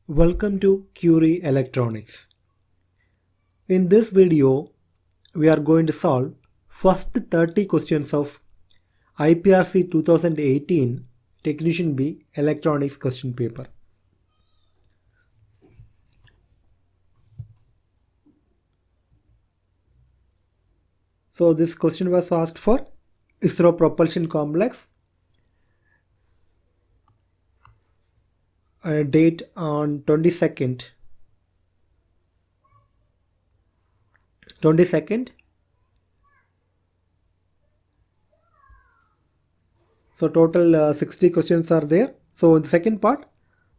Welcome to Curie Electronics. In this video, we are going to solve first 30 questions of IPRC 2018 Technician B Electronics question paper. So this question was asked for ISRO propulsion complex. Date on 22nd. So total 60 questions are there. So in the second part,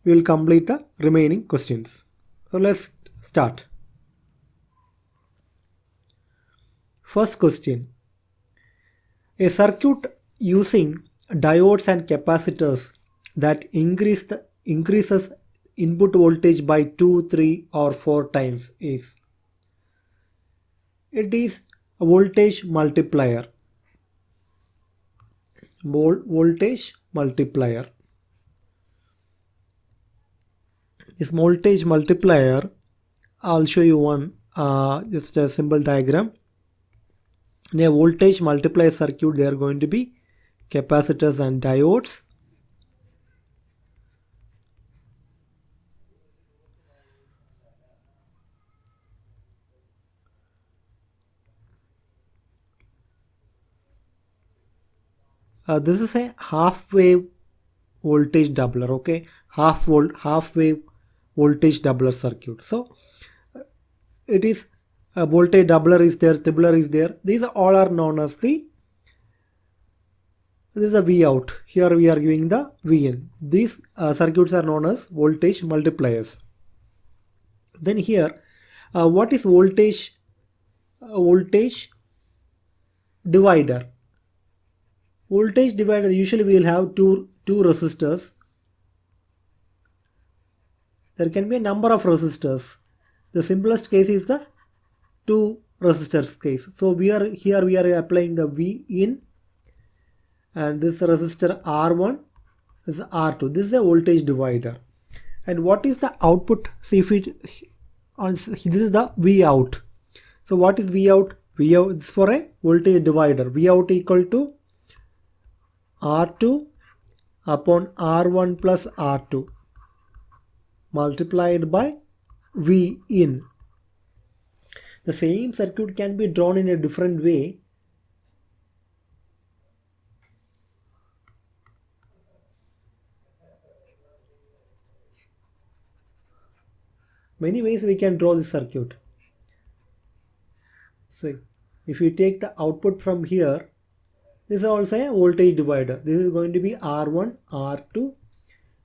we will complete the remaining questions. So let's start. First question. A circuit using diodes and capacitors that increases input voltage by 2, 3 or 4 times is. It is a voltage multiplier. Voltage multiplier. This voltage multiplier, I'll show you one, just a simple diagram. In a voltage multiplier circuit, there are going to be capacitors and diodes. This is a half wave voltage doubler, okay, half wave voltage doubler circuit. So it is a voltage doubler is there, tripler is there. These all are known as this is a V out. Here we are giving the Vin. These circuits are known as voltage multipliers. Then here, what is voltage divider? Voltage divider, usually we will have two resistors. There can be a number of resistors. The simplest case is the two resistors case. So we are applying the V in, and this resistor R1, this is R2. This is a voltage divider. And what is the output? See, if it this is the V out. So what is V out? V out is for a voltage divider. V out equal to R2 upon R1 plus R2 multiplied by V in. The same circuit can be drawn in a different way. Many ways we can draw this circuit. See, if you take the output from here, this is also a voltage divider. This is going to be R1, R2,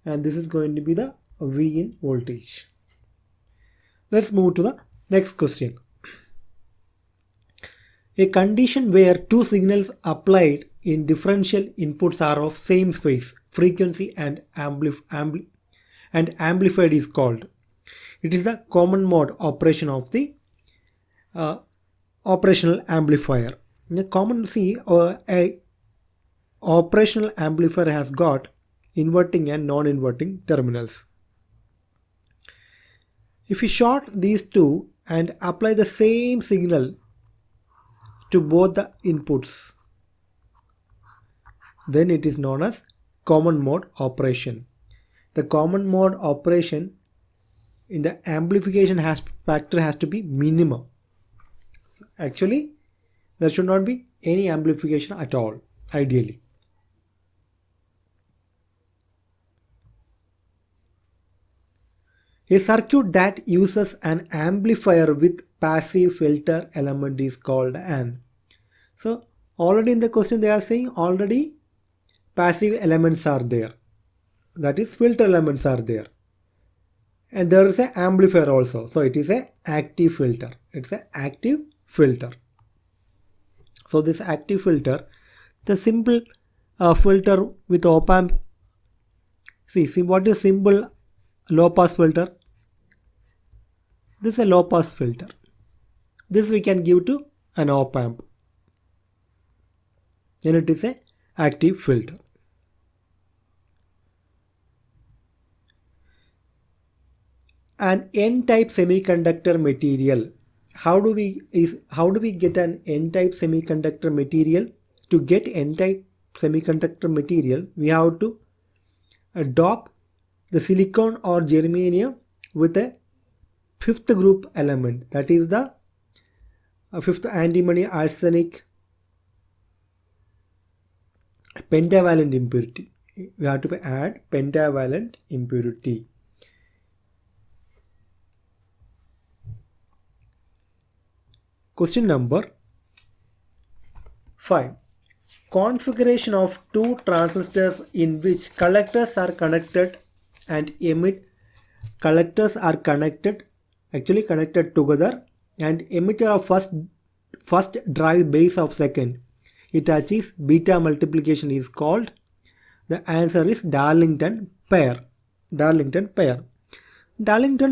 and this is going to be the V in voltage. Let's move to the next question. A condition where two signals applied in differential inputs are of same phase, frequency and amplified is called. It is the common mode operation of the operational amplifier. The common a operational amplifier has got inverting and non-inverting terminals. If you short these two and apply the same signal to both the inputs, then it is known as common mode operation. The common mode operation in the amplification factor has to be minimum. Actually, there should not be any amplification at all, ideally. A circuit that uses an amplifier with passive filter element is called an. So already in the question they are saying already passive elements are there. That is, filter elements are there. And there is an amplifier also. So it is an active filter. It's an active filter. So this active filter, the simple filter with op-amp. See what is simple low pass filter? This is a low pass filter. This we can give to an op-amp. And it is an active filter. an n-type semiconductor material. How do we get an n-type semiconductor material? To get n-type semiconductor material, we have to dope the silicon or germanium with a fifth group element, that is the fifth antimony arsenic pentavalent impurity. We have to add pentavalent impurity. Question number 5. Configuration of two transistors in which collectors are connected and collectors are connected together, and emitter of first drive base of second. It achieves beta multiplication is called. The answer is Darlington pair. Darlington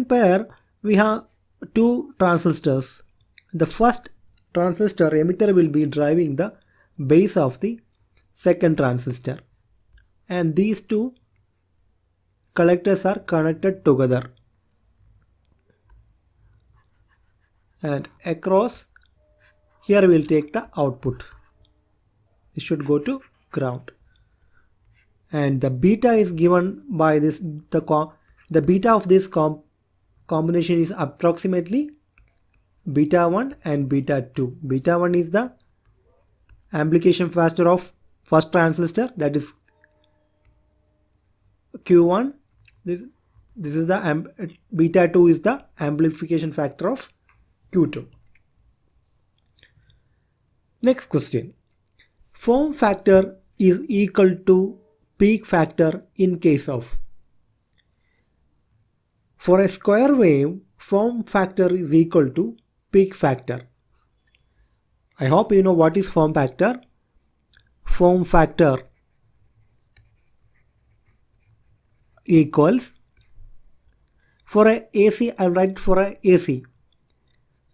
pair, we have two transistors. The first transistor emitter will be driving the base of the second transistor, and these two collectors are connected together, and across here we will take the output. It should go to ground, and the beta is given by this. The beta of this combination is approximately beta 1 and beta 2. Beta 1 is the amplification factor of first transistor, that is Q1. This is the beta 2 is the amplification factor of Q2. Next question. Form factor is equal to peak factor in case of. For a square wave, form factor is equal to peak factor. I hope you know what is form factor. Form factor equals, for a AC, I write for a AC,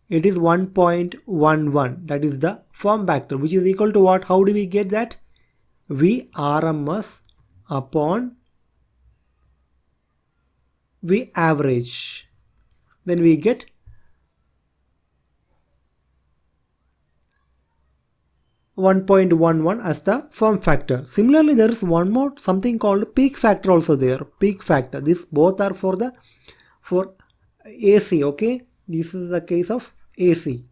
it is 1.11. That is the form factor, which is equal to what? How do we get that? V RMS upon V average. Then we get 1.11 as the form factor. Similarly, there is one more, something called peak factor also there. Peak factor. This both are for AC. Okay, this is the case of AC.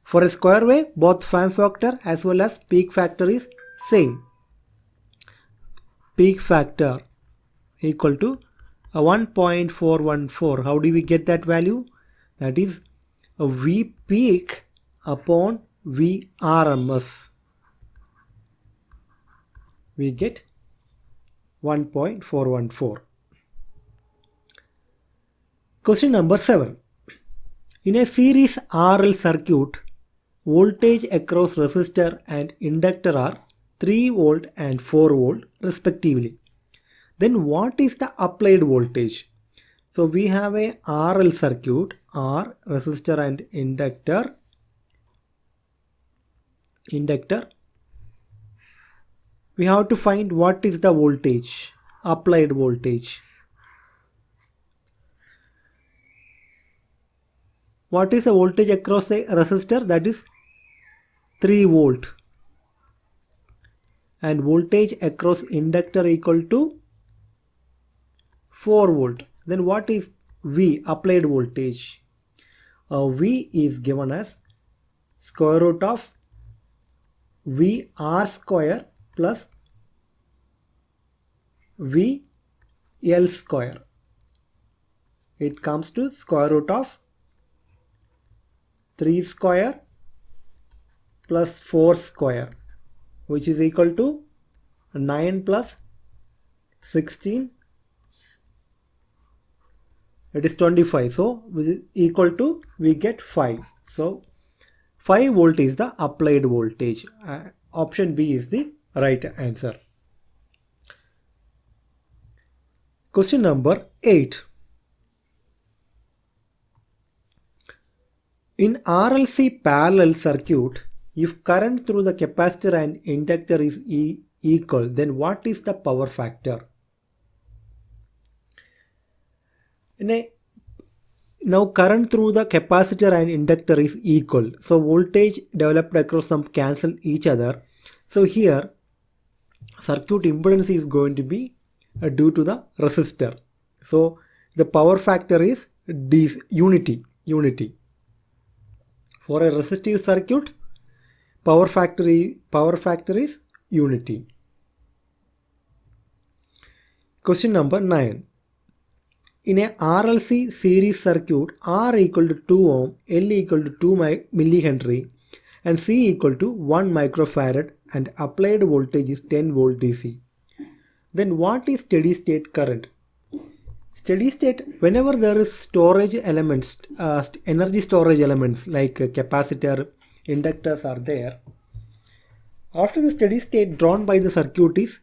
For a square wave, both form factor as well as peak factor is same. Peak factor equal to 1.414. How do we get that value? That is V peak upon V RMS. We get 1.414. Question number 7. In a series RL circuit, voltage across resistor and inductor are 3 volt and 4 volt respectively. Then what is the applied voltage? So we have a RL circuit, R, resistor and inductor. We have to find what is the voltage, applied voltage. What is the voltage across a resistor? That is 3 volt. And voltage across inductor equal to 4 volt. Then what is V, applied voltage? V is given as square root of V R square plus V L square. It comes to square root of 3 square plus 4 square, which is equal to 9 plus 16. It is 25. So which is equal to, we get 5. So 5 volt is the applied voltage. Option B is the right answer. Question number 8. In RLC parallel circuit, if current through the capacitor and inductor is equal, then what is the power factor? In Now current through the capacitor and inductor is equal. So voltage developed across them cancel each other. So here circuit impedance is going to be due to the resistor. So the power factor is unity. For a resistive circuit, power factor is unity. Question number 9. In a RLC series circuit, R equal to 2 ohm, L equal to 2 millihenry and C equal to 1 microfarad and applied voltage is 10 volt DC. Then what is steady state current? Steady state, whenever there is storage elements, energy storage elements like capacitor, inductors are there, after the steady state drawn by the circuit is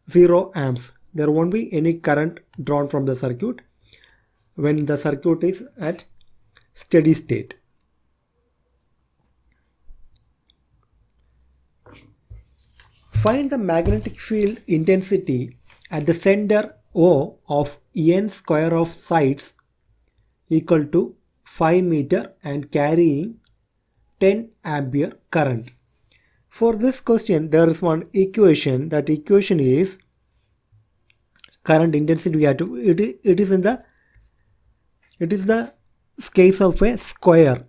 0 amps. There won't be any current drawn from the circuit when the circuit is at steady state. Find the magnetic field intensity at the center O of n square of sides equal to 5 meter and carrying 10 ampere current. For this question, there is one equation. That equation is current intensity. We have to it is the case of a square,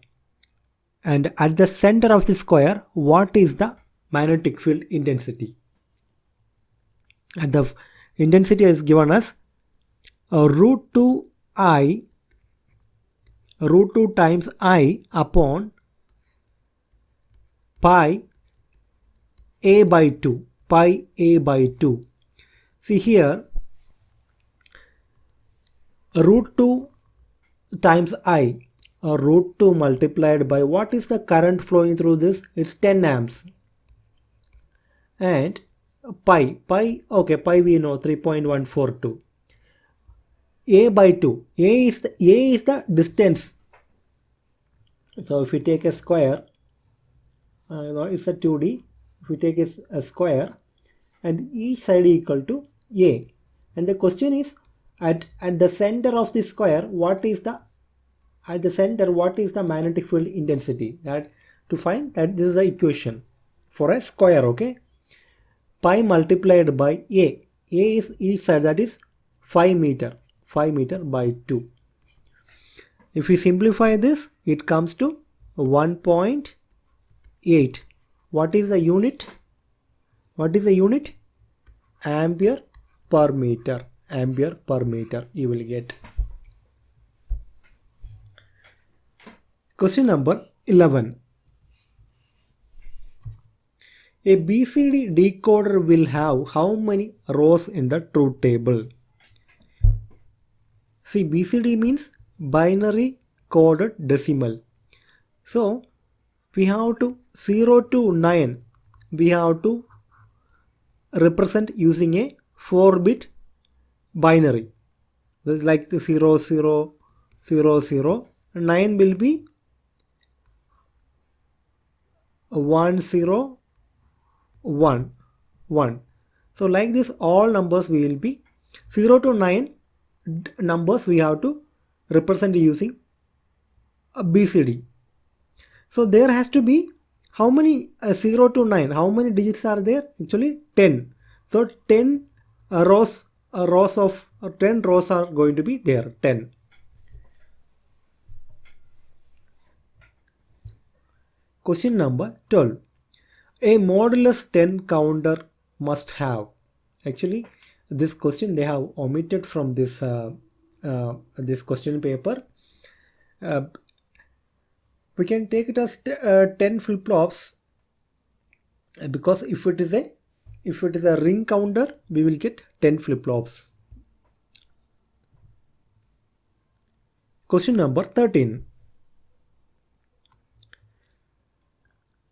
and at the center of the square, what is the magnetic field intensity? And the intensity is given as root 2 times I upon pi a by 2. See here, root 2 times I, or root 2 multiplied by what is the current flowing through this? It's 10 amps. And pi we know 3.142. A by 2. A is the distance. So if we take a square, it's a 2D. If we take a square and each side equal to A, and the question is at the center of the square, what is the magnetic field intensity? That to find that, this is the equation for a square. Okay, pi multiplied by A is each side, that is 5 meter by 2. If we simplify this, it comes to 1.8. What is the unit? Ampere per meter. You will get. Question number 11. A BCD decoder will have how many rows in the truth table? See, BCD means binary coded decimal. So we have to 0 to 9, we have to represent using a 4-bit binary. This is like the 0 0 0 0. 9 will be 1 0 1 1. So like this, all numbers will be 0 to 9 numbers we have to represent using a BCD. So there has to be how many 0 to 9, how many digits are there? Actually 10. So 10 rows are going to be there, 10. Question number 12. A modulus 10 counter must have. Actually, this question they have omitted from this this question paper. We can take it as 10 flip-flops, because if it is a ring counter, we will get 10 flip-flops. Question number 13.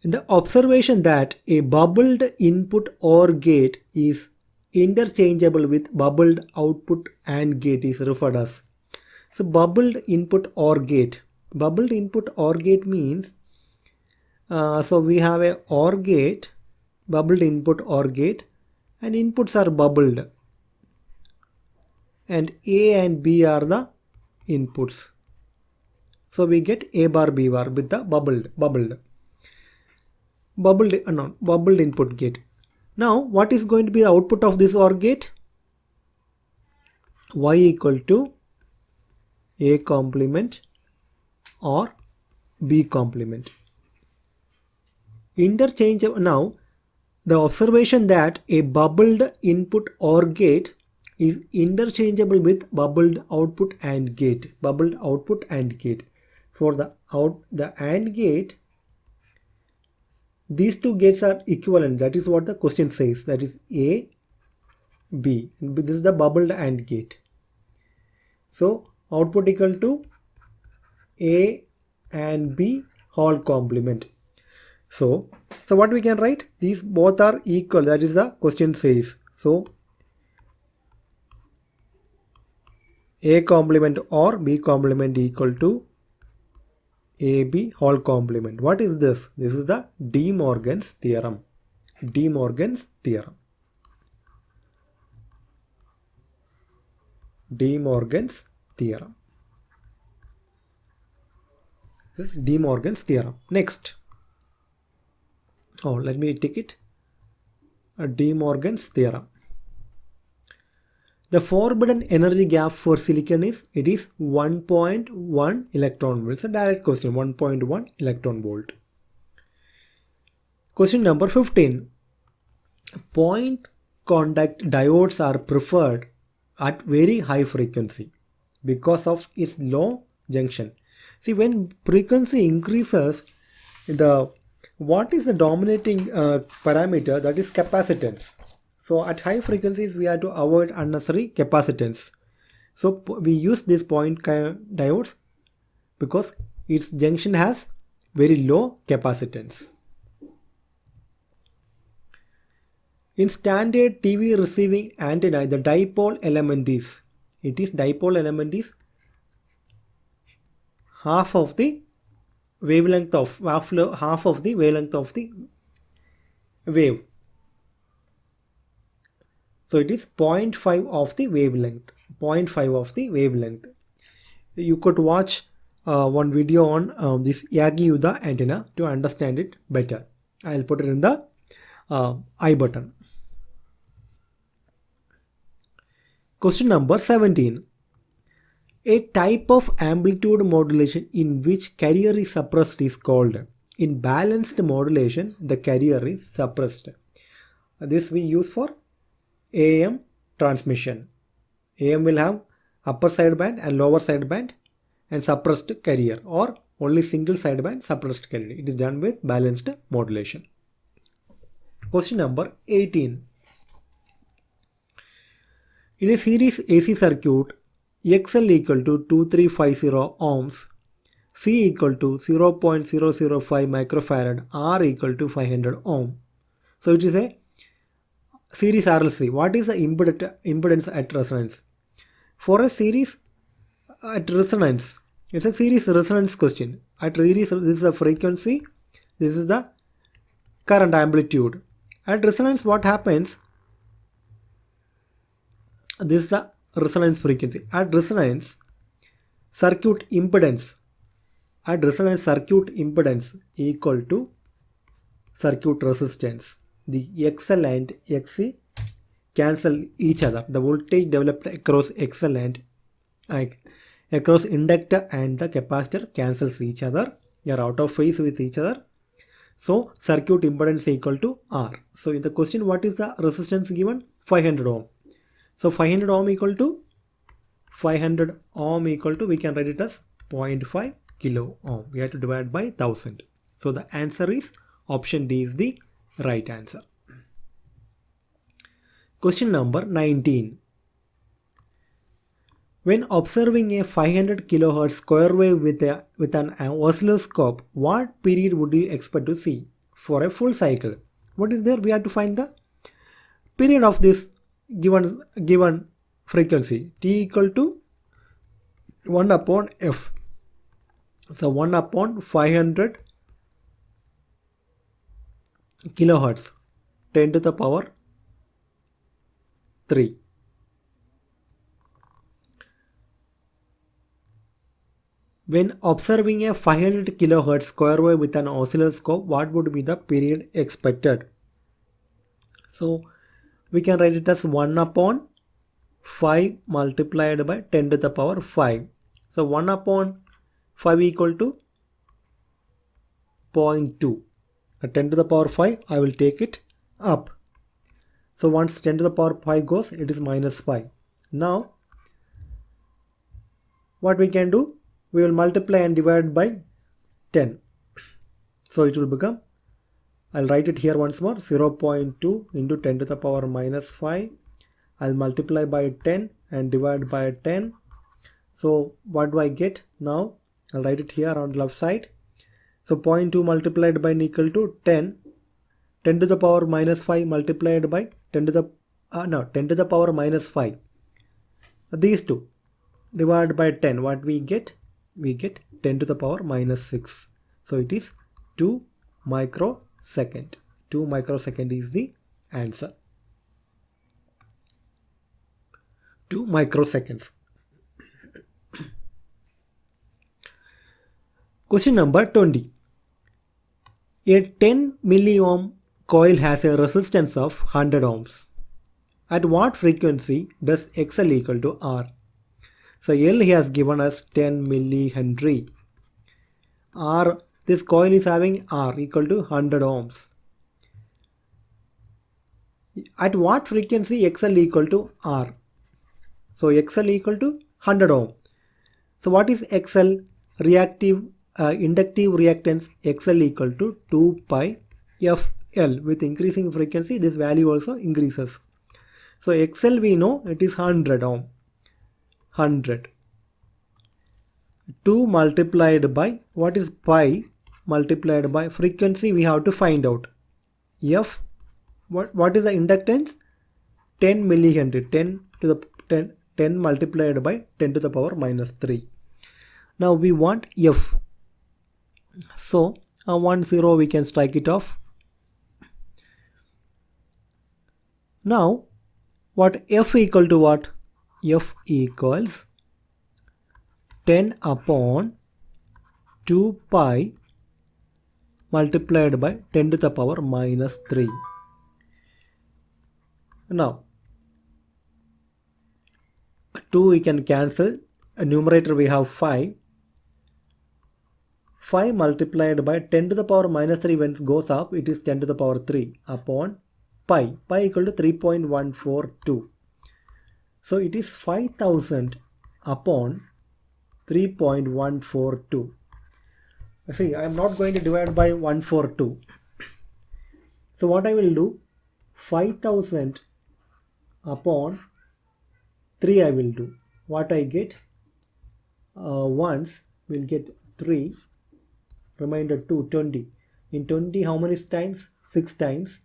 In the observation that a bubbled input OR gate is interchangeable with bubbled output AND gate is referred as. So bubbled input OR gate. Bubbled input OR gate means, so we have a OR gate, bubbled input OR gate, and inputs are bubbled. and A and B are the inputs. So we get A bar B bar with the bubbled input gate. Now what is going to be the output of this OR gate? Y equal to A complement or B complement. Interchangeable. Now the observation that a bubbled input OR gate is interchangeable with bubbled output AND gate. Bubbled output AND gate. For the AND gate, these two gates are equivalent. That is what the question says. That is A, B. This is the bubbled AND gate. So output equal to A and B whole complement. So what we can write? These both are equal. That is the question says. So A complement or B complement equal to AB whole complement. What is this? This is the De Morgan's theorem. De Morgan's theorem. De Morgan's theorem. This is De Morgan's theorem. Next. Let me take it. De Morgan's theorem. The forbidden energy gap for silicon is 1.1 electron volt. It's a direct question. 1.1 electron volt. Question number 15. Point contact diodes are preferred at very high frequency because of its low junction. See, when frequency increases, what is the dominating parameter? That is capacitance. So at high frequencies, we have to avoid unnecessary capacitance. So we use these point diodes because its junction has very low capacitance. In standard TV receiving antenna, the dipole element is half of the wavelength of the wave. So it is 0.5 of the wavelength. 0.5 of the wavelength. You could watch one video on this Yagi-Uda antenna to understand it better. I'll put it in the I button. Question number 17. A type of amplitude modulation in which carrier is suppressed is called. In balanced modulation, the carrier is suppressed. This we use for AM transmission. AM will have upper sideband and lower sideband and suppressed carrier, or only single sideband suppressed carrier. It is done with balanced modulation. Question number 18. In a series AC circuit, XL equal to 2350 ohms, C equal to 0.005 microfarad, R equal to 500 ohm. So it is a series RLC. What is the impedance at resonance? For a series at resonance, it's a series resonance question. At series, this is the frequency, this is the current amplitude. At resonance, what happens? This is the resonance frequency. At resonance, circuit impedance equal to circuit resistance. The XL and XC cancel each other. The voltage developed across XL and across inductor and the capacitor cancels each other. They are out of phase with each other. So circuit impedance equal to R. So in the question, what is the resistance given? 500 ohm. So 500 ohm equal to we can write it as 0.5 kilo ohm. We have to divide by 1000. So the answer is option D is the right answer. Question number 19. When observing a 500 kHz square wave with an oscilloscope, what period would you expect to see for a full cycle? What is there? We have to find the period of this given frequency. T equal to 1 upon F. So 1 upon 500 kilohertz, 10 to the power 3. When observing a 500 kHz square wave with an oscilloscope, what would be the period expected? So we can write it as 1 upon 5 multiplied by 10 to the power 5. So 1 upon 5 equal to 0.2. At 10 to the power 5, I will take it up. So once 10 to the power 5 goes, it is minus 5. Now what we can do? We will multiply and divide by 10. So it will become, I'll write it here once more, 0.2 into 10 to the power minus 5. I'll multiply by 10 and divide by 10. So what do I get now? I'll write it here on the left side. So 0.2 multiplied by equal to 10. 10 to the power minus 5 multiplied by 10 to the power minus 5. These two divided by 10. What we get? We get 10 to the power minus 6. So it is 2 microsecond. 2 microsecond is the answer. 2 microseconds. Question number 20. A 10 milliohm coil has a resistance of 100 ohms. At what frequency does XL equal to R? So L has given us 10 millihenry. R, this coil is having R equal to 100 ohms. At what frequency XL equal to R? So XL equal to 100 ohm. So what is XL? Reactive inductive reactance XL equal to 2 pi FL. With increasing frequency, this value also increases. So XL we know it is 100 ohm. 100. 2 multiplied by, what is pi multiplied by frequency, we have to find out. F, what is the inductance? 10 millihenry. 10 multiplied by 10 to the power minus 3. Now we want F. So 1 0 we can strike it off. Now what F equal to what? F equals 10 upon 2 pi multiplied by 10 to the power minus 3. Now 2 we can cancel. A numerator we have 5. 5 multiplied by 10 to the power minus 3 when it goes up, it is 10 to the power 3 upon pi. Pi equal to 3.142. So it is 5000 upon 3.142. See, I am not going to divide by 142. So what I will do? 5000 upon 3 I will do. What I get? Once we'll get 3. Remainder 2, 20. In 20 how many times? 6 times.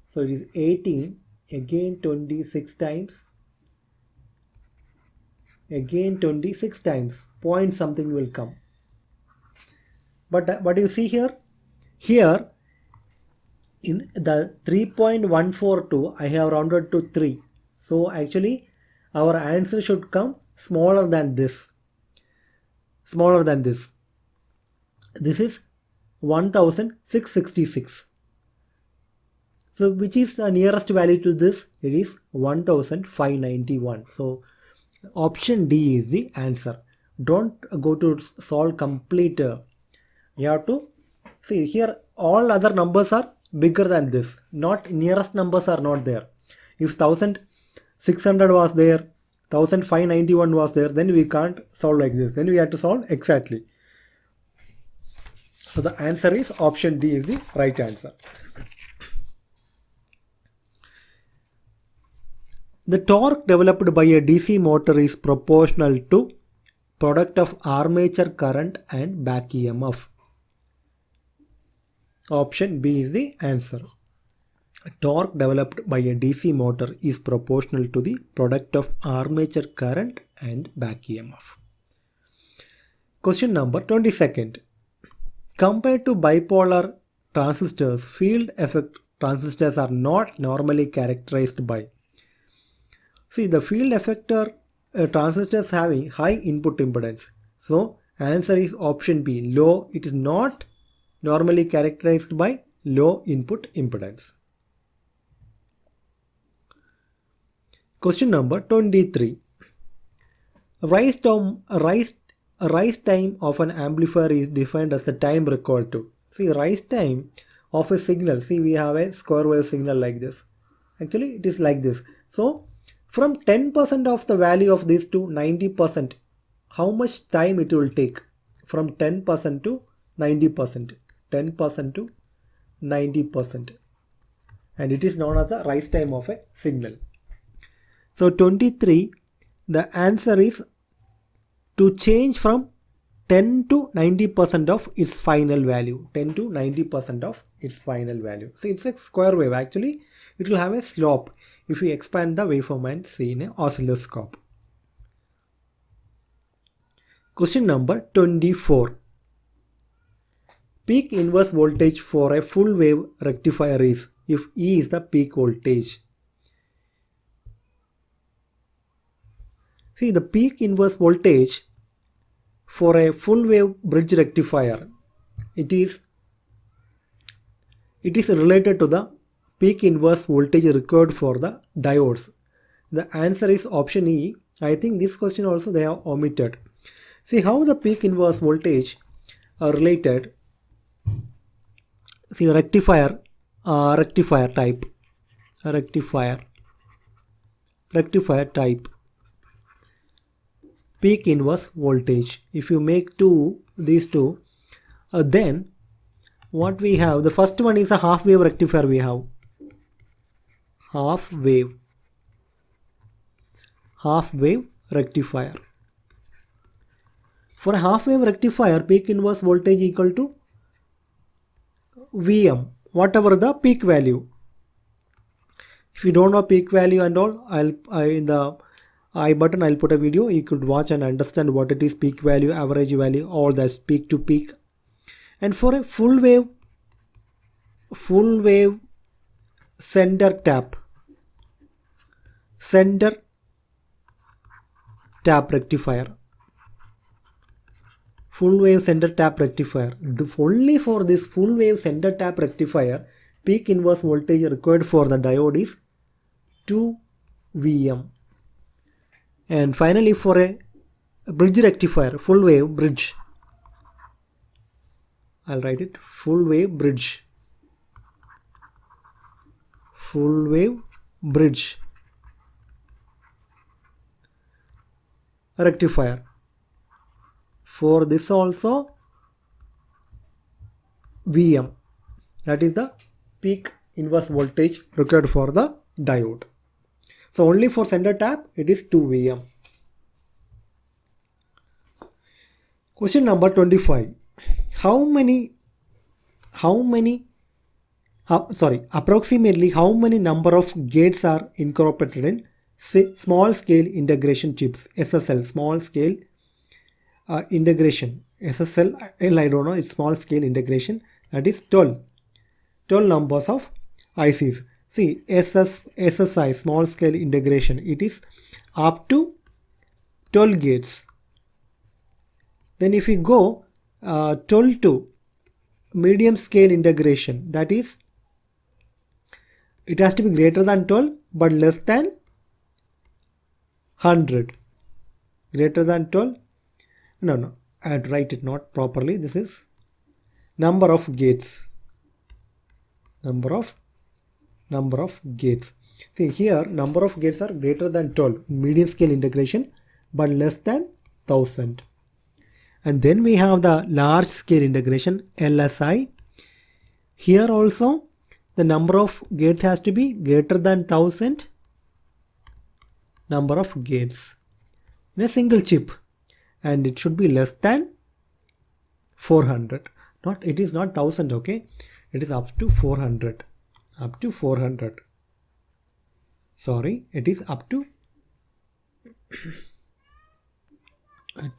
So it is 18. Again 26 times. Again 26 times. Point something will come. But what do you see here? Here in the 3.142 I have rounded to 3. So actually our answer should come smaller than this. Smaller than this. This is 1666. So which is the nearest value to this? It is 1591. So option D is the answer. Don't go to solve complete. You have to see here all other numbers are bigger than this. Not nearest numbers are not there. If 1600 was there, 1591 was there, then we can't solve like this. Then we have to solve exactly. So the answer is option D is the right answer. The torque developed by a DC motor is proportional to product of armature current and back EMF. Option B is the answer. Torque developed by a DC motor is proportional to the product of armature current and back EMF. Question number 22nd. Compared to bipolar transistors, field effect transistors are not normally characterized by. See, the field effector transistors having high input impedance. So answer is option B, low. It is not normally characterized by low input impedance. Question number 23. Rise time of an amplifier is defined as the time required to. See, rise time of a signal. See, we have a square wave signal like this. Actually, it is like this. So, from 10% of the value of this to 90%, how much time it will take? From 10% to 90%. 10% to 90%. And it is known as the rise time of a signal. So 23, the answer is to change from 10 to 90% of its final value. 10 to 90% of its final value. So it's a square wave. Actually, it will have a slope if we expand the waveform and see in an oscilloscope. Question number 24. Peak inverse voltage for a full wave rectifier is if E is the peak voltage. See, the peak inverse voltage for a full wave bridge rectifier, it is related to the peak inverse voltage required for the diodes. The answer is option E. I think this question also they have omitted. See how the peak inverse voltage are related. See, rectifier type. Rectifier type. Peak inverse voltage. If you make these two, then what we have, the first one is a half wave rectifier. We have half wave rectifier. For a half wave rectifier, peak inverse voltage equal to Vm, whatever the peak value. If you don't know peak value and all, in the I button I'll put a video. You could watch and understand what it is, peak value, average value, all that's peak to peak. And for a full wave center tap rectifier. Full wave center tap rectifier. Only for this full wave center tap rectifier, peak inverse voltage required for the diode is 2 Vm. And finally, for a bridge rectifier, full wave bridge, I'll write it, full wave bridge rectifier. For this also Vm, that is the peak inverse voltage required for the diode. So only for center tap it is 2 Vm. Question number 25. Approximately how many number of gates are incorporated in small scale integration chips, SSL, small scale integration, SSL, I don't know, it's small scale integration, that is 12 numbers of ICs. See, SSI, small scale integration, it is up to 12 gates. Then if we go 12 to medium scale integration, that is, it has to be greater than 12 but less than 100. Greater than 12. No, I'd write it not properly. This is number of gates. Number of gates. See here, number of gates are greater than 12 medium scale integration but less than 1000. And then we have the large scale integration, LSI. Here also the number of gates has to be greater than 1000 number of gates in a single chip, and it should be less than 400. It is not 1000, okay? It is up to 400. Up to 400. Sorry, it is up to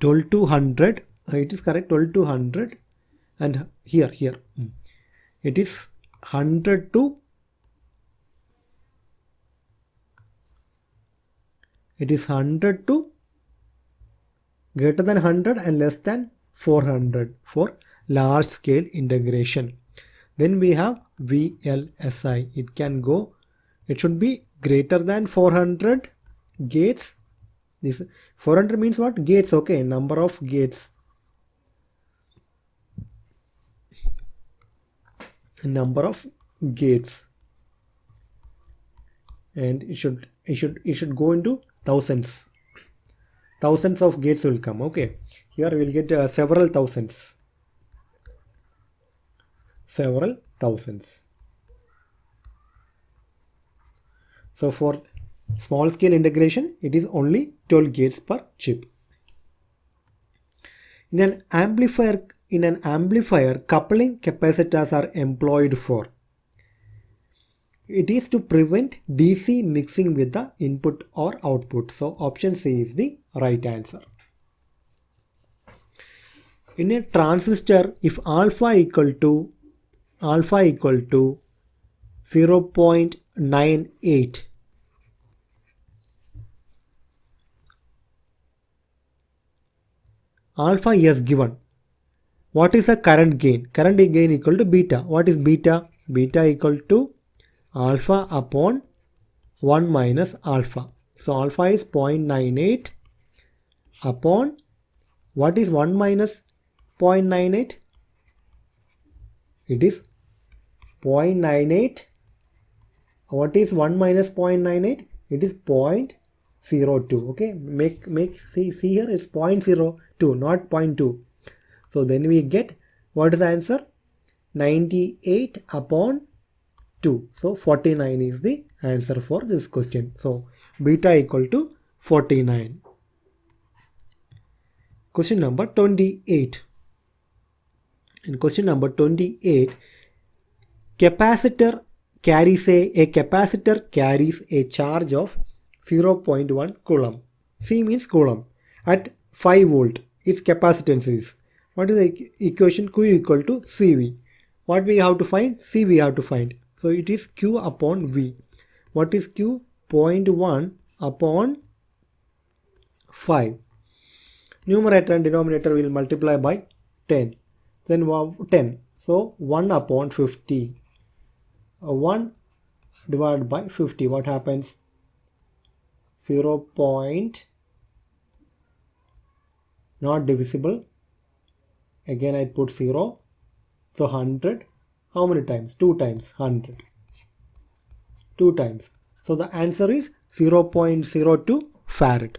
12 to 100. It is correct, 12 to 100. And here it is 100 to 100 to greater than 100 and less than 400 for large scale integration. Then we have VLSI. It should be greater than 400 gates. This 400 means what? Gates, okay, number of gates. Number of gates. And it should go into thousands. Thousands of gates will come, okay. Here we will get several thousands. Several thousands. So for small scale integration, it is only 12 gates per chip. In an amplifier, coupling capacitors are employed for. It is to prevent DC mixing with the input or output. So option C is the right answer. In a transistor, if alpha equal to 0.98, alpha is given. What is the current gain? Current gain equal to beta. What is beta? Beta equal to alpha upon 1 minus alpha. So alpha is 0.98 upon, what is 1 minus 0.98? It is 0.98. What is 1 minus 0.98? It is 0.02. Okay, see here it's 0.02, not 0.2. So then we get, what is the answer? 98 upon 2. So 49 is the answer for this question. So beta equal to 49. Question number 28. In question number 28, a capacitor carries a charge of 0.1 coulomb. C means coulomb. At 5 volt, its capacitance is. What is the equation? Q equal to CV. What we have to find? C we have to find. So it is Q upon V. What is Q? 0.1 upon 5. Numerator and denominator will multiply by 10. Then 10. So 1 upon 50. 1 divided by 50. What happens? 0. Not divisible. Again I put 0. So 100. How many times? 2 times 100. 2 times. So the answer is 0.02 farad.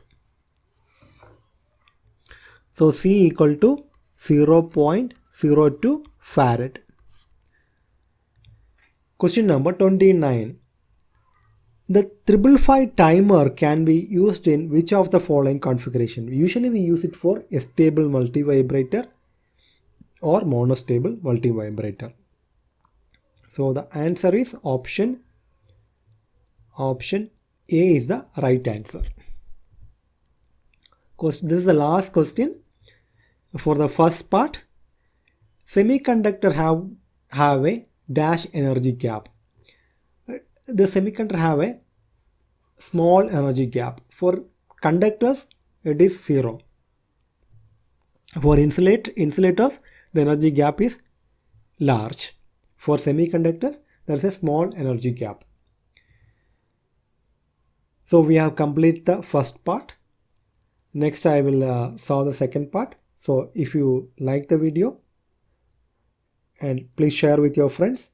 So C equal to 0.02 farad. Question number 29. The 555 timer can be used in which of the following configuration? Usually we use it for a stable multivibrator or monostable multivibrator. So the answer is option A is the right answer. This is the last question for the first part. Semiconductor have a dash energy gap. The semiconductor have a small energy gap. For conductors, it is 0. For insulators, the energy gap is large. For semiconductors, there is a small energy gap. So we have completed the first part. Next I will solve the second part. So if you like the video, and please share with your friends,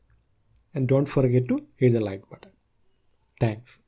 and don't forget to hit the like button. Thanks.